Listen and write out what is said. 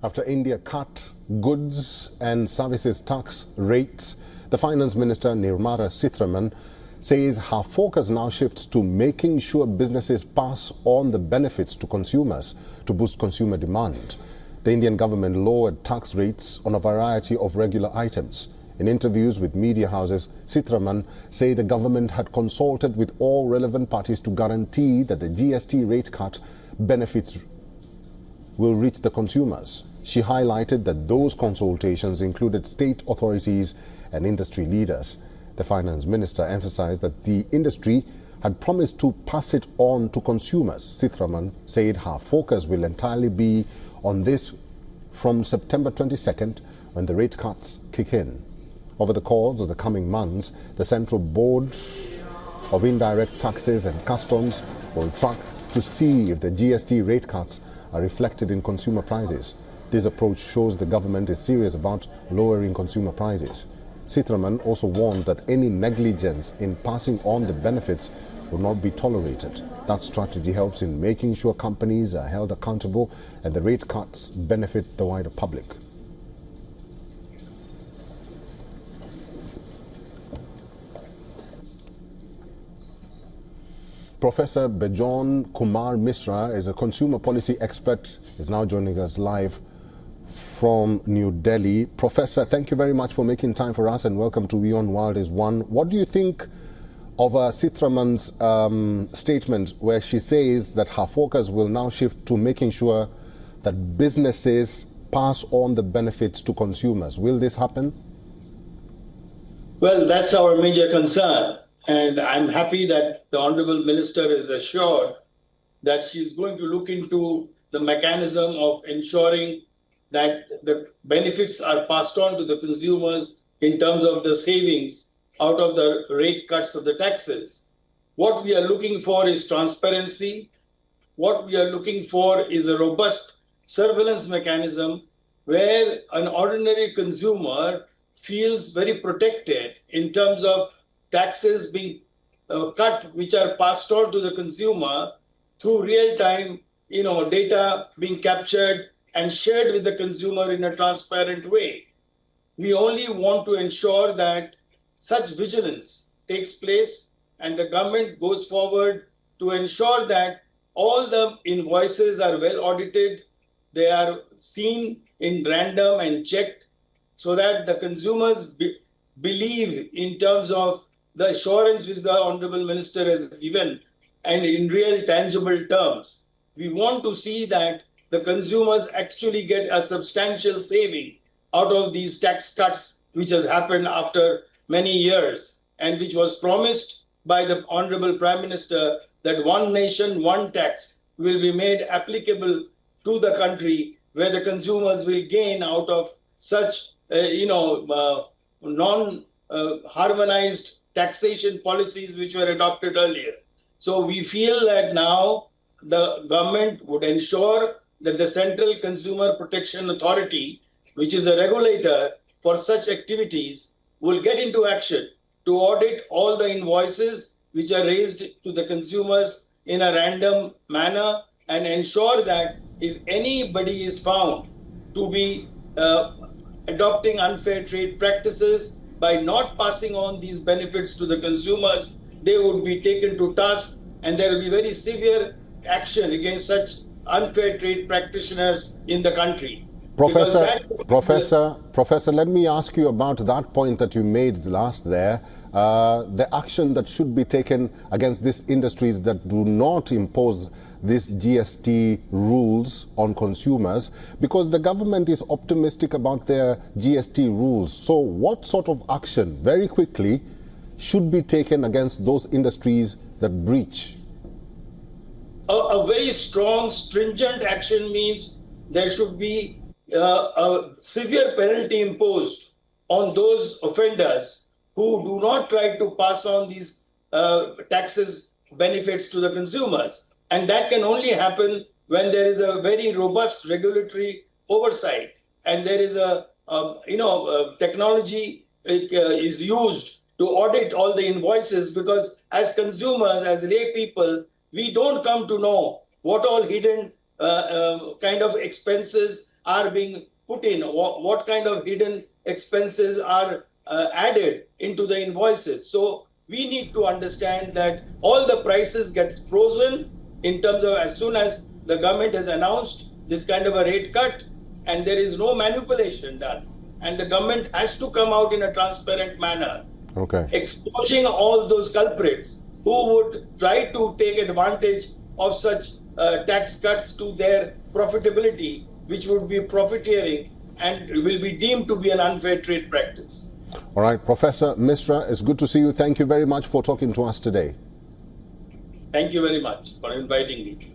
After India cut goods and services tax rates, the Finance Minister Nirmala Sitharaman says her focus now shifts to making sure businesses pass on the benefits to consumers to boost consumer demand. The Indian government lowered tax rates on a variety of regular items. In interviews with media houses, Sitharaman said the government had consulted with all relevant parties to guarantee that the GST rate cut benefits will reach the consumers. She highlighted that those consultations included state authorities and industry leaders. The finance minister emphasized that the industry had promised to pass it on to consumers. Sitharaman said her focus will entirely be on this from September 22nd, when the rate cuts kick in. Over the course of the coming months, the Central Board of Indirect Taxes and Customs will track to see if the GST rate cuts are reflected in consumer prices. This approach shows the government is serious about lowering consumer prices. Sitharaman also warned that any negligence in passing on the benefits will not be tolerated. That strategy helps in making sure companies are held accountable and the rate cuts benefit the wider public. Professor Bejon Kumar Misra is a consumer policy expert. Is now joining us live from New Delhi. Professor, thank you very much for making time for us and welcome to WION World is One. What do you think of Sitharaman's statement where she says that her focus will now shift to making sure that businesses pass on the benefits to consumers? Will this happen? Well, that's our major concern. And I'm happy that the Honorable Minister is assured that she's going to look into the mechanism of ensuring that the benefits are passed on to the consumers in terms of the savings out of the rate cuts of the taxes. What we are looking for is transparency. What we are looking for is a robust surveillance mechanism where an ordinary consumer feels very protected in terms of taxes being cut, which are passed on to the consumer through real-time, data being captured and shared with the consumer in a transparent way. We only want to ensure that such vigilance takes place and the government goes forward to ensure that all the invoices are well audited, they are seen in random and checked so that the consumers believe in terms of the assurance which the Honorable Minister has given and in real tangible terms. We want to see that the consumers actually get a substantial saving out of these tax cuts, which has happened after many years and which was promised by the Honorable Prime Minister that one nation, one tax will be made applicable to the country where the consumers will gain out of such, non-harmonized taxation policies which were adopted earlier. So we feel that now the government would ensure that the Central Consumer Protection Authority, which is a regulator for such activities, will get into action to audit all the invoices which are raised to the consumers in a random manner and ensure that if anybody is found to be adopting unfair trade practices by not passing on these benefits to the consumers, they would be taken to task and there will be very severe action against such unfair trade practitioners in the country. Professor, let me ask you about that point that you made last there, the action that should be taken against these industries that do not impose these GST rules on consumers, because the government is optimistic about their GST rules. So what sort of action, very quickly, should be taken against those industries that breach? A very strong, stringent action means there should be a severe penalty imposed on those offenders who do not try to pass on these taxes benefits to the consumers. And that can only happen when there is a very robust regulatory oversight and there is technology is used to audit all the invoices, because as consumers, as lay people, we don't come to know what all hidden kind of expenses are being put in, what kind of hidden expenses are added into the invoices. So we need to understand that all the prices get frozen in terms of as soon as the government has announced this kind of a rate cut, and there is no manipulation done. And the government has to come out in a transparent manner, exposing all those culprits who would try to take advantage of such tax cuts to their profitability, which would be profiteering and will be deemed to be an unfair trade practice. All right, Professor Misra, it's good to see you. Thank you very much for talking to us today. Thank you very much for inviting me.